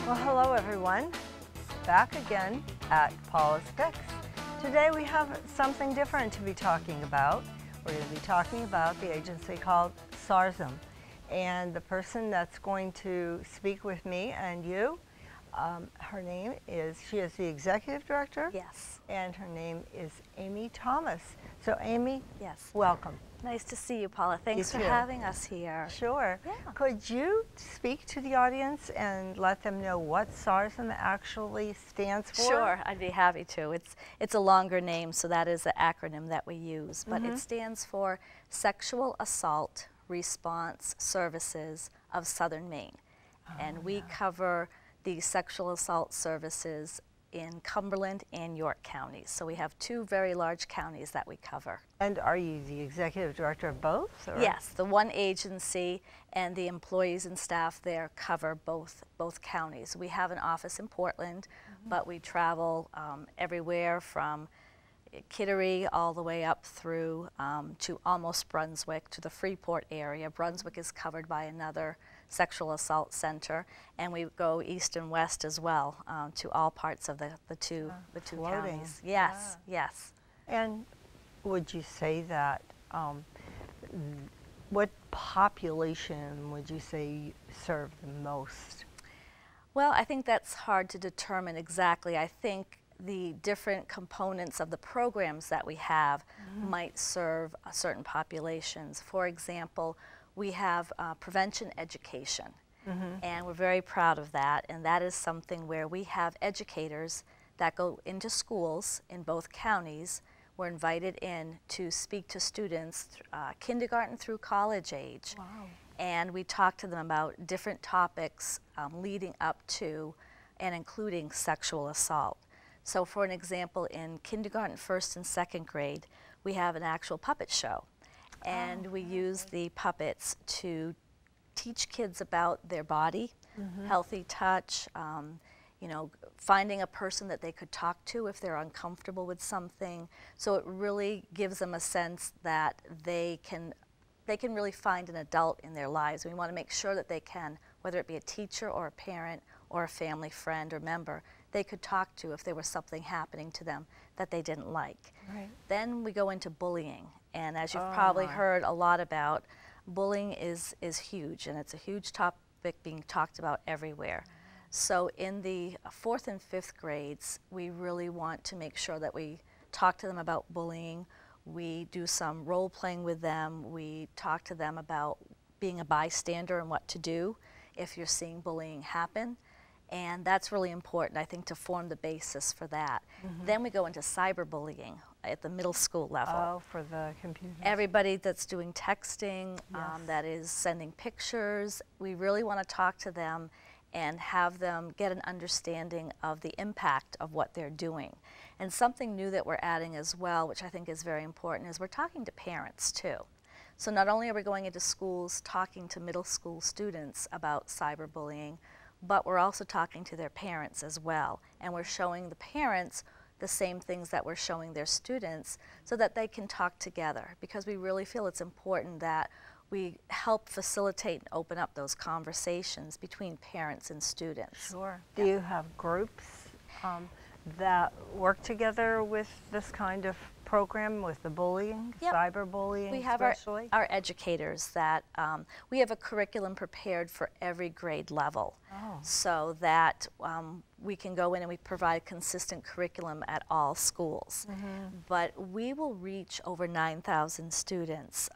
Well, hello everyone. Back again at Paula'S. Today we have something different to be talking about. We're going to be talking about the agency called Ssars. And the person that's going to speak with me and you, her name is, she is the executive director. Yes. And her name is Amy Thomas. So Amy, yes, welcome. Nice to see you, Paula. Thanks for too. having us here. Sure. Yeah. Could you speak to the audience and let them know what Ssars actually stands for? Sure, I'd be happy to. It's a longer name, so that is the acronym that we use, but it stands for Sexual Assault Response Services of Southern Maine. And we cover the sexual assault services in Cumberland and York counties. So we have two very large counties that we cover. And are you the executive director of both? Or? Yes, the one agency and the employees and staff there cover both counties. We have an office in Portland, but we travel everywhere from Kittery all the way up through to almost Brunswick, to the Freeport area. Brunswick is covered by another sexual assault center, and we go east and west as well to all parts of the two counties. Yes, yes. And would you say that, what population would you say you serve the most? Well, I think that's hard to determine exactly. I think the different components of the programs that we have might serve certain populations. For example, we have prevention education, and we're very proud of that, and that is something where we have educators that go into schools in both counties. We're invited in to speak to students, kindergarten through college age. Wow. And we talk to them about different topics leading up to and including sexual assault. So for an example, in kindergarten, first and second grade, we have an actual puppet show. And we use the puppets to teach kids about their body, healthy touch, you know, finding a person that they could talk to if they're uncomfortable with something. So it really gives them a sense that they can really find an adult in their lives. We want to make sure that they can, whether it be a teacher or a parent or a family friend or member, they could talk to if there was something happening to them that they didn't like. Right. Then we go into bullying, and as you've probably heard a lot about, bullying is huge, and it's a huge topic being talked about everywhere. So in the 4th and 5th grades, we really want to make sure that we talk to them about bullying. We do some role playing with them. We talk to them about being a bystander and what to do if you're seeing bullying happen. And that's really important, I think, to form the basis for that. Then we go into cyberbullying at the middle school level. Oh, for the computers. Everybody that's doing texting, that is sending pictures, we really want to talk to them and have them get an understanding of the impact of what they're doing. And something new that we're adding as well, which I think is very important, is we're talking to parents too. So not only are we going into schools talking to middle school students about cyberbullying, but we're also talking to their parents as well. And we're showing the parents the same things that we're showing their students so that they can talk together, because we really feel it's important that we help facilitate and open up those conversations between parents and students. Sure. Do you have groups that work together with this kind of program, with the bullying, cyberbullying we have especially? our educators that, we have a curriculum prepared for every grade level, so that we can go in and we provide consistent curriculum at all schools. But we will reach over 9,000 students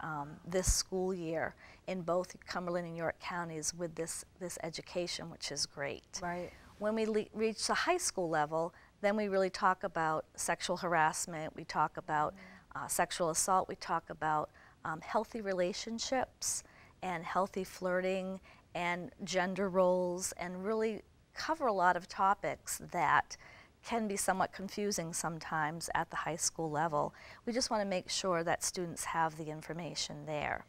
this school year in both Cumberland and York counties with this education, which is great. Right. When we reach the high school level, then we really talk about sexual harassment, we talk about sexual assault, we talk about healthy relationships and healthy flirting and gender roles, and really cover a lot of topics that can be somewhat confusing sometimes at the high school level. We just want to make sure that students have the information there.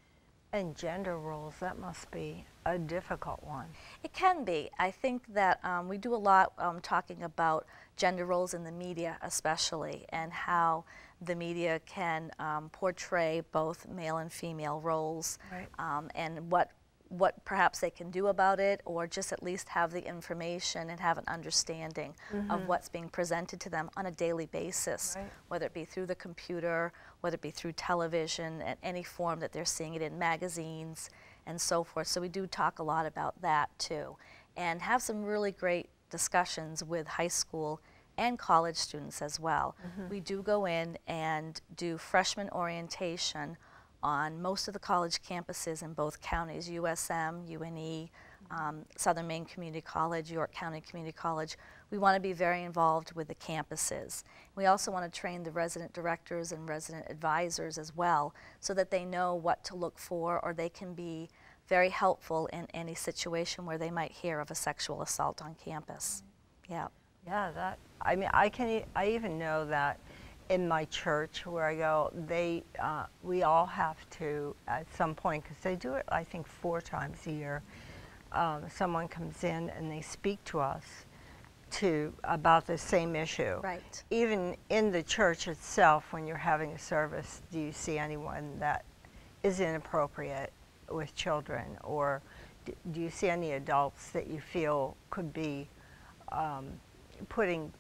And gender roles, that must be a difficult one. It can be. I think that we do a lot talking about gender roles in the media especially, and how the media can portray both male and female roles, Right. And what what perhaps they can do about it, or just at least have the information and have an understanding of what's being presented to them on a daily basis, whether it be through the computer, whether it be through television, and any form that they're seeing it in, magazines and so forth. So we do talk a lot about that too, and have some really great discussions with high school and college students as well. We do go in and do freshman orientation on most of the college campuses in both counties, USM, UNE, Southern Maine Community College, York County Community College. We want to be very involved with the campuses. We also want to train the resident directors and resident advisors as well, so that they know what to look for, or they can be very helpful in any situation where they might hear of a sexual assault on campus. Yeah. Yeah, I mean, I even know that in my church where I go, we all have to, at some point, because they do it, I think, 4 times a year, someone comes in and they speak to us about the same issue. Right. Even in the church itself, when you're having a service, do you see anyone that is inappropriate with children, or do you see any adults that you feel could be putting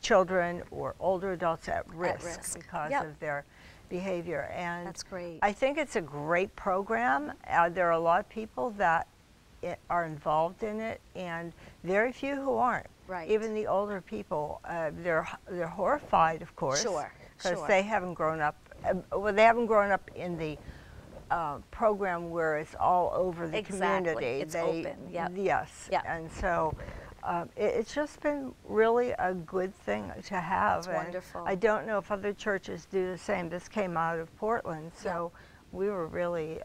children or older adults at risk because of their behavior? And that's great. I think it's a great program. There are a lot of people that are involved in it, and very few who aren't. Right. Even the older people, they're horrified, of course, because they haven't grown up. Well, they haven't grown up in the program where it's all over the community. It's open. Yes. Yep. And so it's just been really a good thing to have. It's wonderful. I don't know if other churches do the same. This came out of Portland, so we were really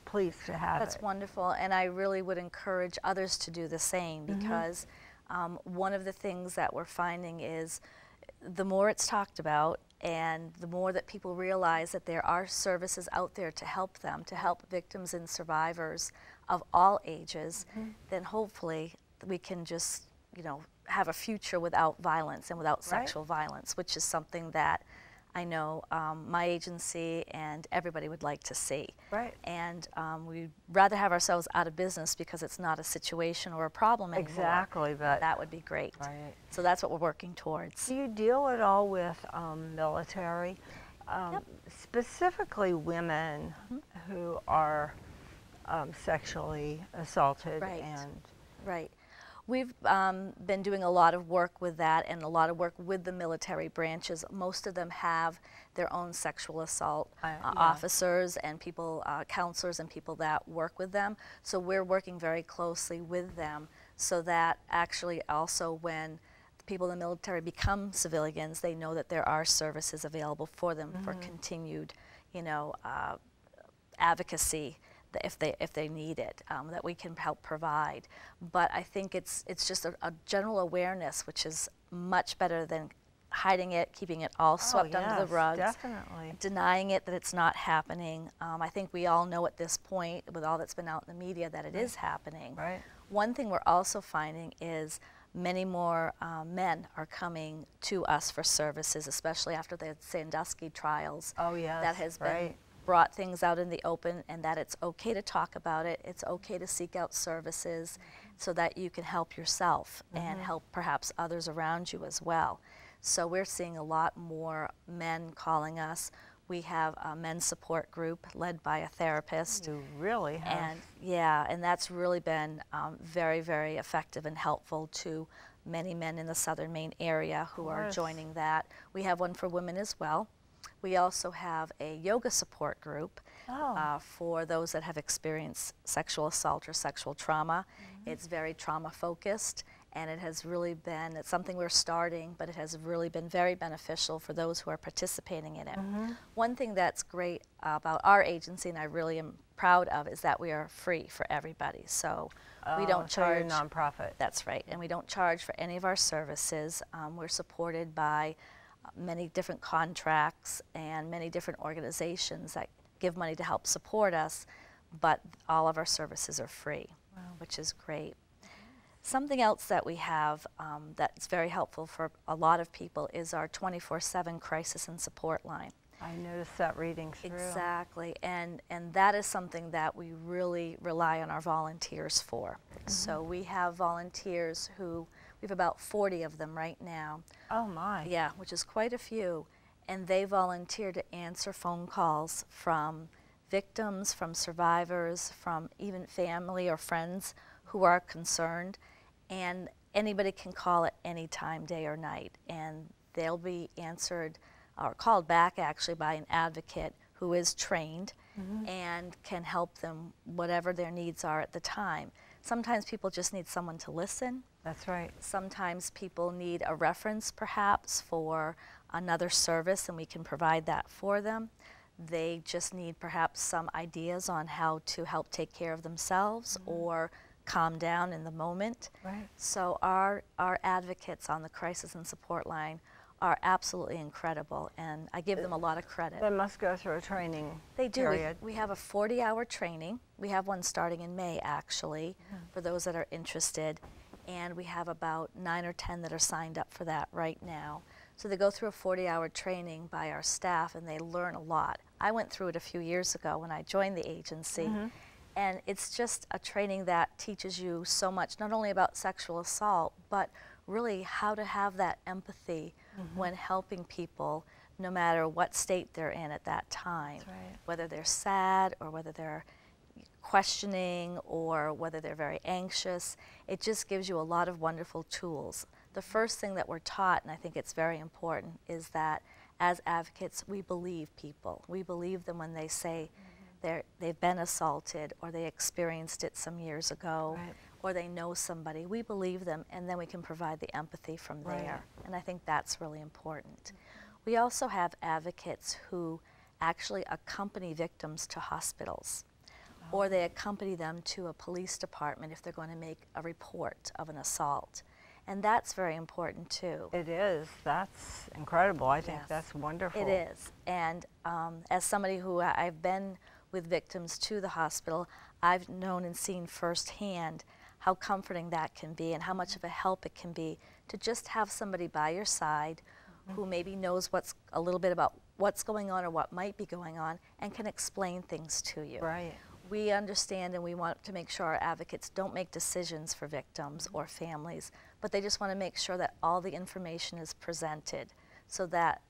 pleased to have it. That's wonderful, and I really would encourage others to do the same, because one of the things that we're finding is the more it's talked about, and the more that people realize that there are services out there to help them, to help victims and survivors of all ages, then hopefully we can just, have a future without violence and without sexual violence, which is something that I know my agency and everybody would like to see. Right. And we'd rather have ourselves out of business because it's not a situation or a problem anymore. Exactly, but that would be great. Right. So that's what we're working towards. Do you deal at all with military, specifically women who are sexually assaulted? Right. We've been doing a lot of work with that, and a lot of work with the military branches. Most of them have their own sexual assault officers and people, counselors and people that work with them. So we're working very closely with them, so that actually also when people in the military become civilians, they know that there are services available for them for continued, advocacy if they need it, that we can help provide. But I think it's just a general awareness, which is much better than hiding it, keeping it all swept under the rugs, denying it that it's not happening. I think we all know at this point, with all that's been out in the media, that it is happening. Right. One thing we're also finding is many more men are coming to us for services, especially after the Sandusky trials. Oh, yes. That has been brought things out in the open, and that it's okay to talk about it. It's okay to seek out services so that you can help yourself and help perhaps others around you as well. So we're seeing a lot more men calling us. We have a men's support group led by a therapist. You really have. And that's really been very, very effective and helpful to many men in the Southern Maine area who are joining that. We have one for women as well. We also have a yoga support group for those that have experienced sexual assault or sexual trauma. It's very trauma focused, and it has really been, it's something we're starting, but it has really been very beneficial for those who are participating in it. One thing that's great about our agency, and I really am proud of, is that we are free for everybody. So we don't charge. So you're a nonprofit. That's right, and we don't charge for any of our services. We're supported by many different contracts and many different organizations that give money to help support us, but all of our services are free, which is great. Something else that we have that's very helpful for a lot of people is our 24/7 crisis and support line. I noticed that reading through. Exactly, and that is something that we really rely on our volunteers for. So we have volunteers who, we have about 40 of them right now. Oh my. Yeah, which is quite a few, and they volunteer to answer phone calls from victims, from survivors, from even family or friends who are concerned, and anybody can call at any time, day or night, and they'll be answered or called back actually by an advocate who is trained and can help them whatever their needs are at the time. Sometimes people just need someone to listen. That's right. Sometimes people need a reference perhaps for another service, and we can provide that for them. They just need perhaps some ideas on how to help take care of themselves or calm down in the moment. Right. So our advocates on the crisis and support line are absolutely incredible, and I give them a lot of credit. They must go through a training They do. period. We have a 40-hour training. We have one starting in May, actually, for those that are interested, and we have about 9 or 10 that are signed up for that right now. So they go through a 40-hour training by our staff, and they learn a lot. I went through it a few years ago when I joined the agency, and it's just a training that teaches you so much, not only about sexual assault, but really how to have that empathy when helping people, no matter what state they're in at that time. That's right. Whether they're sad or whether they're questioning or whether they're very anxious. It just gives you a lot of wonderful tools. The first thing that we're taught, and I think it's very important, is that as advocates, we believe people. We believe them when they say they've been assaulted or they experienced it some years ago. Right. Or they know somebody. We believe them, and then we can provide the empathy from there. And I think that's really important. We also have advocates who actually accompany victims to hospitals, or they accompany them to a police department if they're going to make a report of an assault. And that's very important too. It is. That's incredible. I think Yes. that's wonderful. It is. And as somebody who I've been with victims to the hospital, I've known and seen firsthand how comforting that can be and how much of a help it can be to just have somebody by your side who maybe knows a little bit about what's going on or what might be going on and can explain things to you. Right. We understand and we want to make sure our advocates don't make decisions for victims or families, but they just want to make sure that all the information is presented so that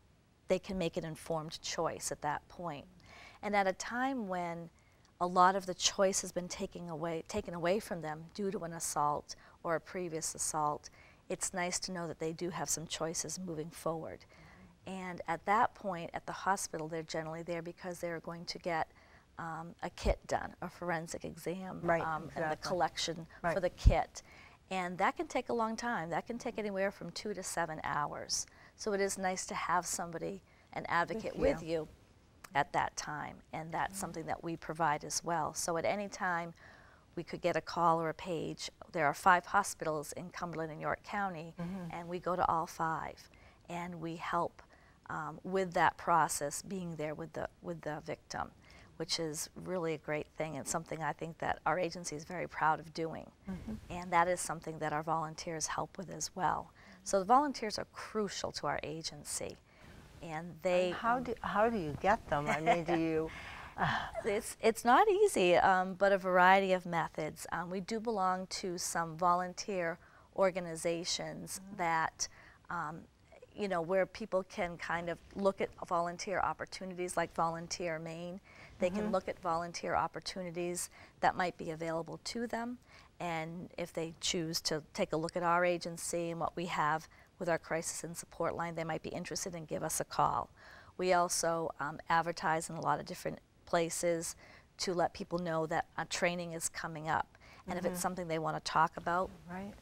they can make an informed choice at that point. And at a time when a lot of the choice has been taken away from them due to an assault or a previous assault, it's nice to know that they do have some choices moving forward. And at that point, at the hospital, they're generally there because they're going to get a kit done, a forensic exam, and the collection for the kit. And that can take a long time. That can take anywhere from 2 to 7 hours. So it is nice to have somebody, an advocate with you at that time, and that's something that we provide as well. So at any time we could get a call or a page. There are 5 hospitals in Cumberland and York County, and we go to all 5, and we help with that process, being there with the victim, which is really a great thing and something I think that our agency is very proud of doing. And that is something that our volunteers help with as well. So the volunteers are crucial to our agency. And they how do you get them? I mean, do you? It's not easy, but a variety of methods. We do belong to some volunteer organizations that, you know, where people can kind of look at volunteer opportunities, like Volunteer Maine. They can look at volunteer opportunities that might be available to them, and if they choose to take a look at our agency and what we have with our crisis and support line, they might be interested and give us a call. We also advertise in a lot of different places to let people know that a training is coming up. And if it's something they want to talk about,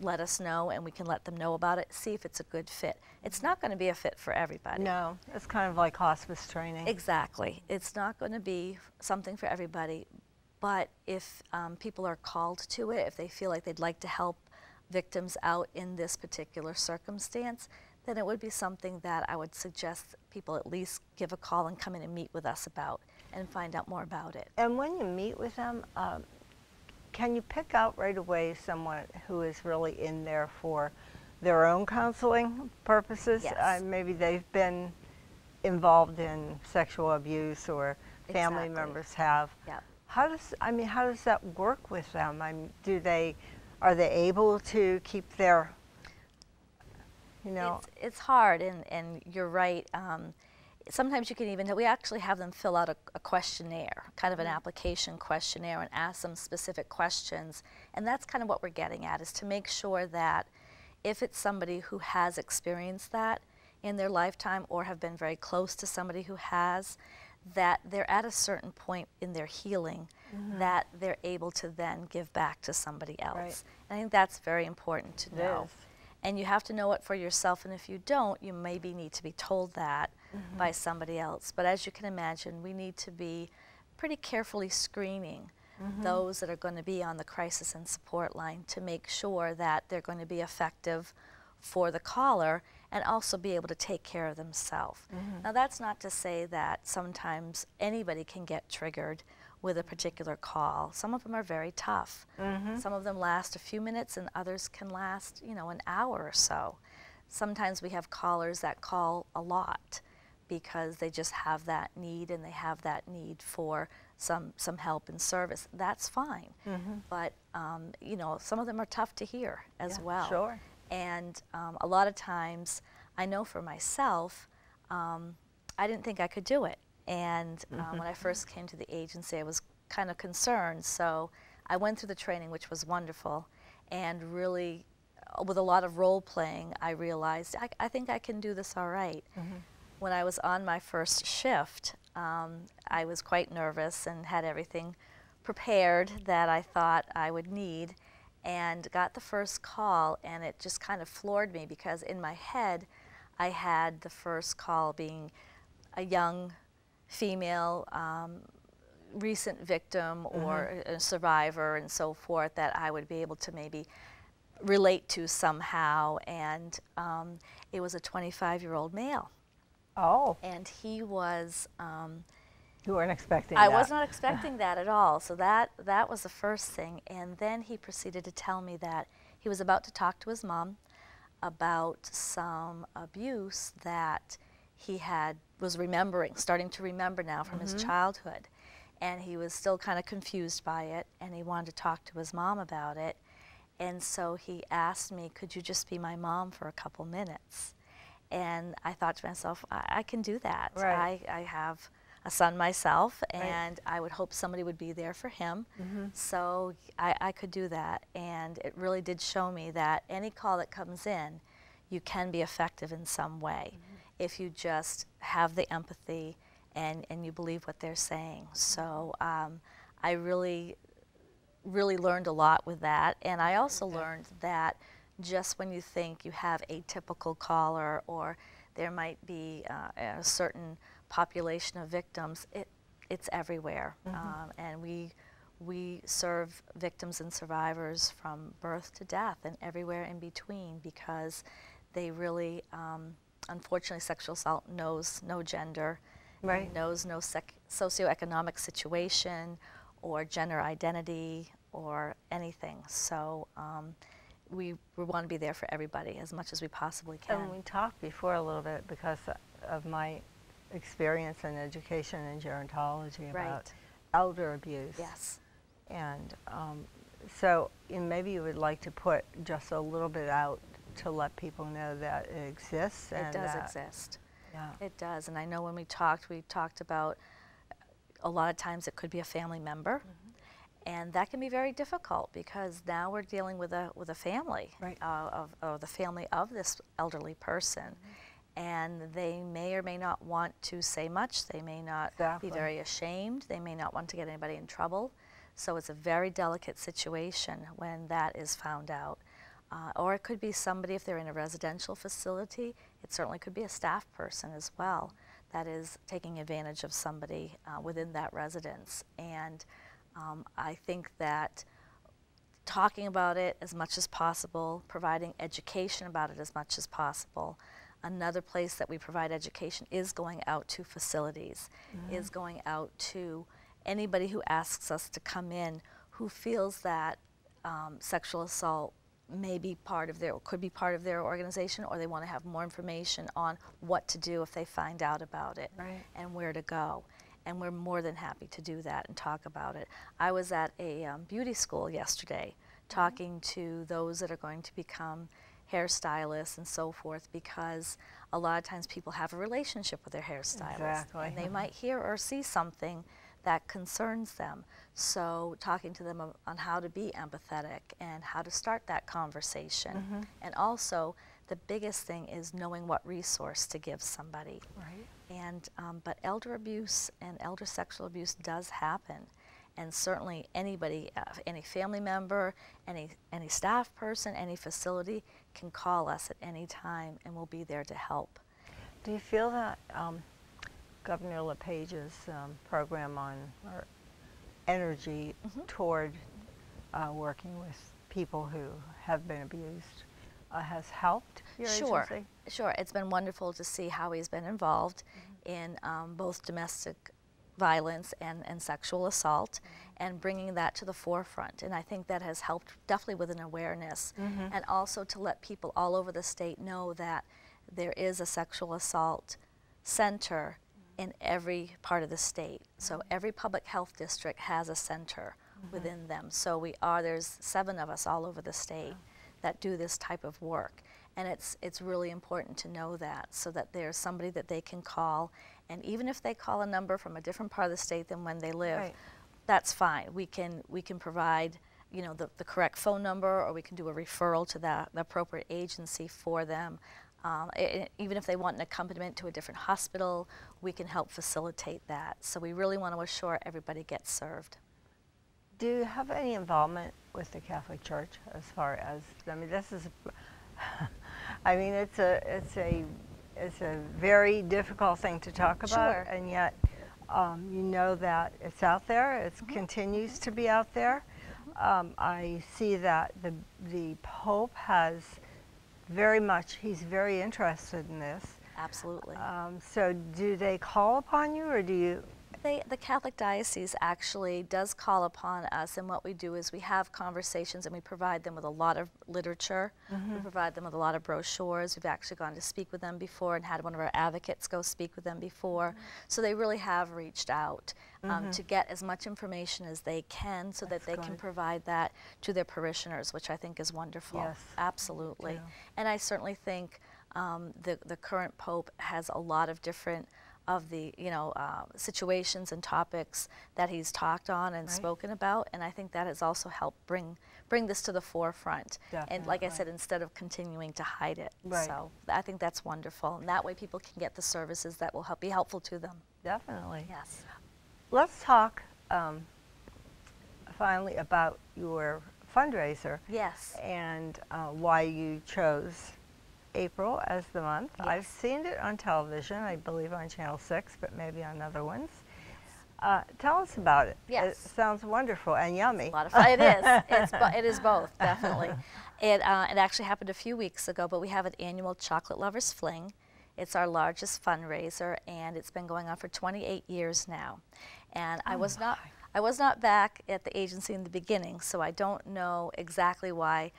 let us know and we can let them know about it, see if it's a good fit. It's not going to be a fit for everybody. No, it's kind of like hospice training. Exactly. It's not going to be something for everybody, but if people are called to it, if they feel like they'd like to help victims out in this particular circumstance, then it would be something that I would suggest people at least give a call and come in and meet with us about and find out more about it. And when you meet with them, can you pick out right away someone who is really in there for their own counseling purposes? Yes. Maybe they've been involved in sexual abuse or family Exactly. members have. Yeah. How does that work with them? Are they able to keep their, It's hard, and you're right. Sometimes you can even, we actually have them fill out a questionnaire, kind of an application questionnaire, and ask them specific questions. And that's kind of what we're getting at, is to make sure that if it's somebody who has experienced that in their lifetime or have been very close to somebody who has, that they're at a certain point in their healing that they're able to then give back to somebody else. Right. And I think that's very important to know. is. And you have to know it for yourself, and if you don't, you maybe need to be told that by somebody else. But as you can imagine, we need to be pretty carefully screening those that are going to be on the crisis and support line to make sure that they're going to be effective for the caller and also be able to take care of themselves. Now, that's not to say that sometimes anybody can get triggered with a particular call. Some of them are very tough. Some of them last a few minutes, and others can last, an hour or so. Sometimes we have callers that call a lot because they just have that need, and they have that need for some help and service. That's fine. But some of them are tough to hear as well. Sure. And a lot of times, I know for myself, I didn't think I could do it. And when I first came to the agency, I was kind of concerned. So I went through the training, which was wonderful. And really, with a lot of role playing, I realized I think I can do this all right. When I was on my first shift, I was quite nervous and had everything prepared that I thought I would need, and got the first call, and it just kind of floored me because in my head, I had the first call being a young female recent victim or a survivor and so forth that I would be able to maybe relate to somehow, and it was a 25-year-old male. Oh. And he was... You weren't expecting I that. was not expecting that at all. So that was the first thing. And then he proceeded to tell me that he was about to talk to his mom about some abuse that he was remembering, starting to remember now from his childhood. And he was still kind of confused by it, and he wanted to talk to his mom about it. And so he asked me, could you just be my mom for a couple minutes? And I thought to myself, I can do that. Right. I have a son myself, and I would hope somebody would be there for him. So I could do that. And it really did show me that any call that comes in, you can be effective in some way if you just have the empathy and you believe what they're saying. So I really learned a lot with that. And I also learned that just when you think you have a typical caller or there might be a certain population of victims, it's everywhere. And we serve victims and survivors from birth to death and everywhere in between, because they really, unfortunately, sexual assault knows no gender, knows no socioeconomic situation or gender identity or anything. So we want to be there for everybody as much as we possibly can. And we talked before a little bit because of my experience in education and gerontology about elder abuse. Yes. And so maybe you would like to put just a little bit out to let people know that it exists. It does exist. Yeah. It does. And I know when we talked about a lot of times it could be a family member. And that can be very difficult because now we're dealing with a family, of the family of this elderly person. And they may or may not want to say much. They may not be very ashamed. They may not want to get anybody in trouble. So it's a very delicate situation when that is found out. Or it could be somebody, if they're in a residential facility, it certainly could be a staff person as well that is taking advantage of somebody within that residence. And I think that talking about it as much as possible, providing education about it as much as possible. Another place that we provide education is going out to facilities, is going out to anybody who asks us to come in who feels that sexual assault may be part of their, could be part of their organization, or they want to have more information on what to do if they find out about it, Right. and where to go. And we're more than happy to do that and talk about it. I was at a beauty school yesterday talking to those that are going to become hairstylists and so forth, because a lot of times people have a relationship with their hairstylist. Exactly. And they might hear or see something that concerns them. So talking to them on how to be empathetic and how to start that conversation. And also, the biggest thing is knowing what resource to give somebody. Right. And but elder abuse and elder sexual abuse does happen, and certainly anybody, any family member, any staff person, any facility can call us at any time, and we'll be there to help. Do you feel that Governor LePage's program on or energy toward working with people who have been abused has helped your agency? Sure. It's been wonderful to see how he's been involved in both domestic violence and sexual assault, and bringing that to the forefront. And I think that has helped definitely with an awareness, and also to let people all over the state know that there is a sexual assault center in every part of the state. So every public health district has a center within them. So there's 7 of us all over the state that do this type of work. And it's really important to know that, so that there's somebody that they can call. And even if they call a number from a different part of the state than when they live, that's fine. We can provide, you know, the correct phone number, or we can do a referral to the appropriate agency for them. Even if they want an accompaniment to a different hospital, we can help facilitate that. So we really want to assure everybody gets served. Do you have any involvement with the Catholic Church as far as, I mean, this is, I mean, it's a very difficult thing to talk about, and yet you know that it's out there. It continues to be out there. I see that the Pope has he's very interested in this. Absolutely. So do they call upon you, or do you? The Catholic Diocese actually does call upon us, and what we do is we have conversations, and we provide them with a lot of literature. We provide them with a lot of brochures. We've actually gone to speak with them before and had one of our advocates go speak with them before. So they really have reached out to get as much information as they can, so that they can provide that to their parishioners, which I think is wonderful. Yes. Absolutely. And I certainly think the current Pope has a lot of different of the situations and topics that he's talked on and spoken about, and I think that has also helped bring this to the forefront. And like I said, instead of continuing to hide it. So I think that's wonderful, and that way people can get the services that will be helpful to them. Definitely. Yes. Let's talk finally about your fundraiser. Yes. And why you chose April as the month. Yes. I've seen it on television, I believe on Channel 6, but maybe on other ones. Tell us about it. Yes. It sounds wonderful and yummy. It's a lot of fun. It is. It is both, definitely. It actually happened a few weeks ago, but we have an annual Chocolate Lovers Fling. It's our largest fundraiser, and it's been going on for 28 years now. And I was not back at the agency in the beginning, so I don't know exactly why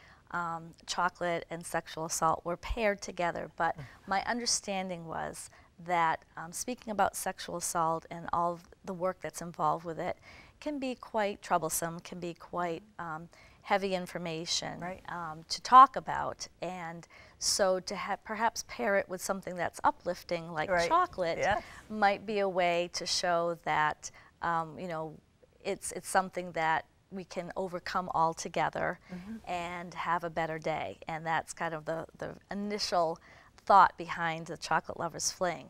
chocolate and sexual assault were paired together, but my understanding was that speaking about sexual assault and all of the work that's involved with it can be quite troublesome, can be quite heavy information to talk about, and so to perhaps pair it with something that's uplifting like chocolate might be a way to show that it's something that we can overcome all together and have a better day. And that's kind of the initial thought behind the Chocolate Lovers Fling.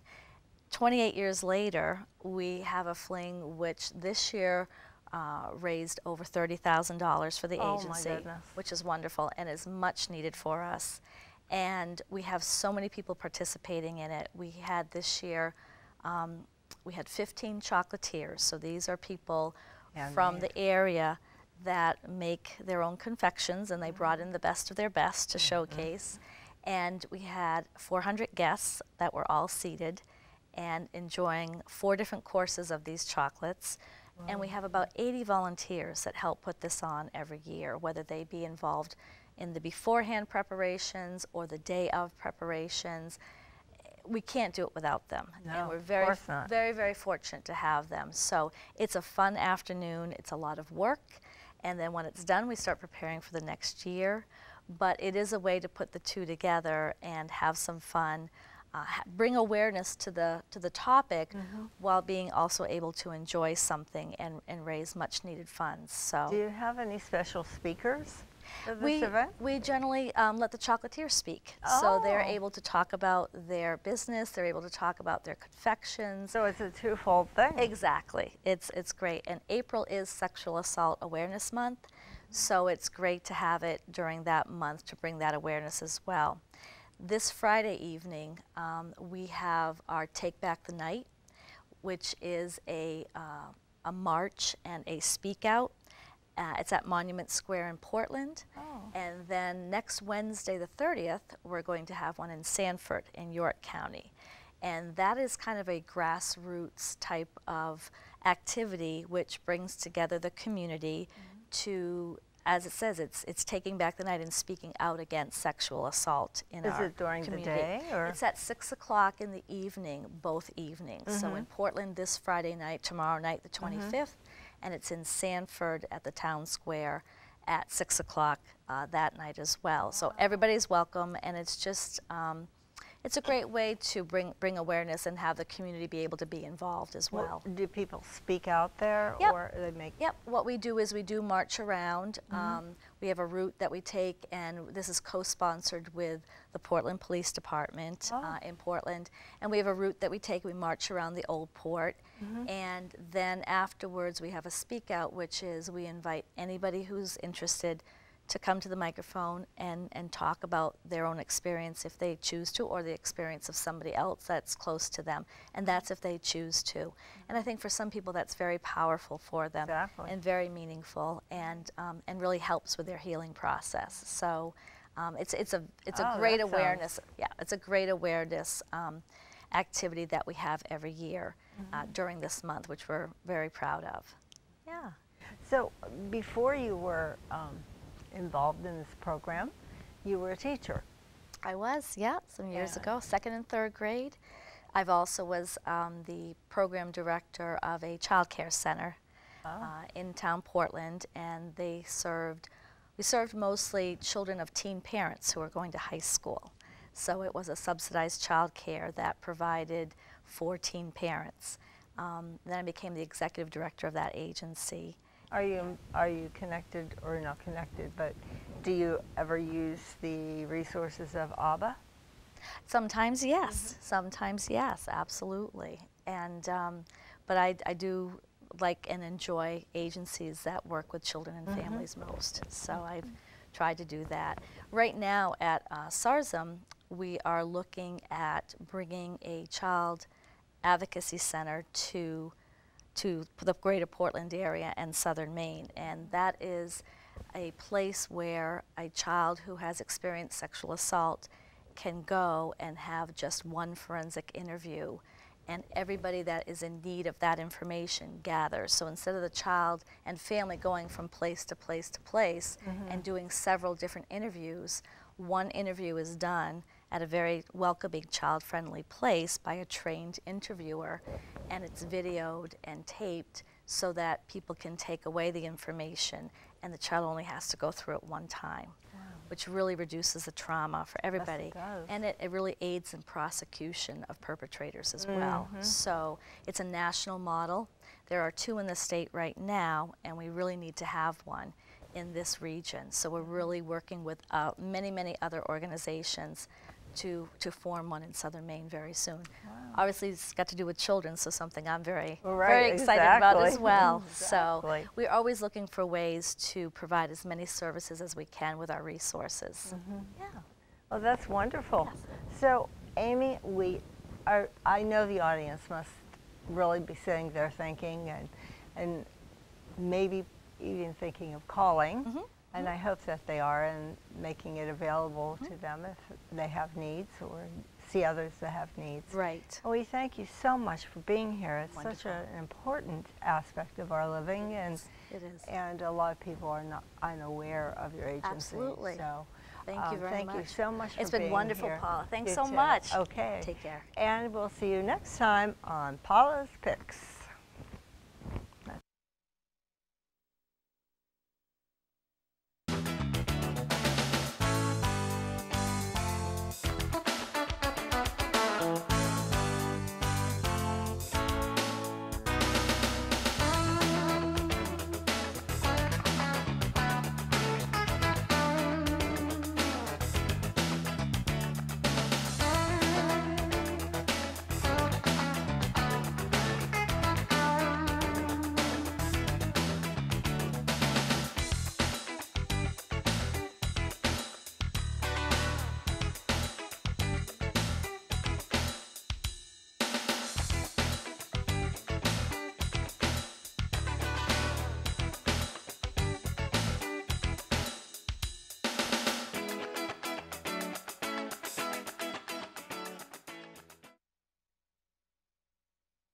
28 years later, we have a fling which this year raised over $30,000 for the agency, which is wonderful and is much needed for us. And we have so many people participating in it. We had this year, we had 15 chocolatiers. So these are people from the area that make their own confections, and they brought in the best of their best to showcase. And we had 400 guests that were all seated and enjoying 4 different courses of these chocolates. And we have about 80 volunteers that help put this on every year, whether they be involved in the beforehand preparations or the day of preparations. We can't do it without them. No, and we're of course not. very fortunate to have them. So it's a fun afternoon. It's a lot of work. And then when it's done, we start preparing for the next year. But it is a way to put the two together and have some fun, bring awareness to the topic while being also able to enjoy something and raise much needed funds. So do you have any special speakers for this event? We generally let the chocolatiers speak. So they're able to talk about their business, they're able to talk about their confections. So it's a twofold thing. Exactly. It's great. And April is Sexual Assault Awareness Month, so it's great to have it during that month to bring that awareness as well. This Friday evening, we have our Take Back the Night, which is a march and a speak out. It's at Monument Square in Portland. And then next Wednesday, the 30th, we're going to have one in Sanford in York County. And that is kind of a grassroots type of activity which brings together the community to, as it says, it's taking back the night and speaking out against sexual assault in our community. Is it during the day? Or? It's at 6 o'clock in the evening, both evenings. So in Portland this Friday night, tomorrow night the 25th, and it's in Sanford at the Town Square at 6 o'clock that night as well. So everybody's welcome, and it's just, it's a great way to bring awareness and have the community be able to be involved as well. Do people speak out there, Yep. or they make? Yep. What we do is we do march around. We have a route that we take, and this is co-sponsored with the Portland Police Department in Portland. And we have a route that we take. We march around the Old Port, and then afterwards we have a speak out, which is we invite anybody who's interested to come to the microphone and talk about their own experience if they choose to, or the experience of somebody else that's close to them. And that's if they choose to. And I think for some people that's very powerful for them. Exactly. And very meaningful, and really helps with their healing process. So it's a great awareness. Yeah, it's a great awareness activity that we have every year during this month, which we're very proud of. Yeah. So before you were involved in this program, you were a teacher. I was, yeah, some years ago, 2nd and 3rd grade. I've also was the program director of a child care center in town Portland, and we served mostly children of teen parents who were going to high school. So it was a subsidized child care that provided for teen parents. Then I became the executive director of that agency. Are you connected, or not connected, but do you ever use the resources of ABBA? Sometimes yes, sometimes yes, absolutely. And but I do like and enjoy agencies that work with children and families most. So I've tried to do that. Right now at Ssars, we are looking at bringing a child advocacy center to the greater Portland area and southern Maine, and that is a place where a child who has experienced sexual assault can go and have just one forensic interview, and everybody that is in need of that information gathers. So instead of the child and family going from place to place to place and doing several different interviews, one interview is done at a very welcoming, child-friendly place by a trained interviewer, and it's videoed and taped so that people can take away the information, and the child only has to go through it one time, which really reduces the trauma for everybody. Yes, it does. And it really aids in prosecution of perpetrators as well. So it's a national model. There are 2 in the state right now, and we really need to have one in this region. So we're really working with many other organizations to form one in southern Maine very soon. Obviously, it's got to do with children, so something I'm very excited about as well. So we're always looking for ways to provide as many services as we can with our resources. Yeah. Oh, that's wonderful. So, Amy, I know the audience must really be sitting there thinking and maybe even thinking of calling. And I hope that they are, and making it available to them if they have needs or see others that have needs. Right. Well, we thank you so much for being here. It's such Wonderful. an important aspect of our living, and It is. and a lot of people are not unaware of your agency. Absolutely. So Thank you very much. Thank you so much for being here. It's been wonderful, Paula. Thanks You so too. much. Okay. Take care. And we'll see you next time on Paula's Picks.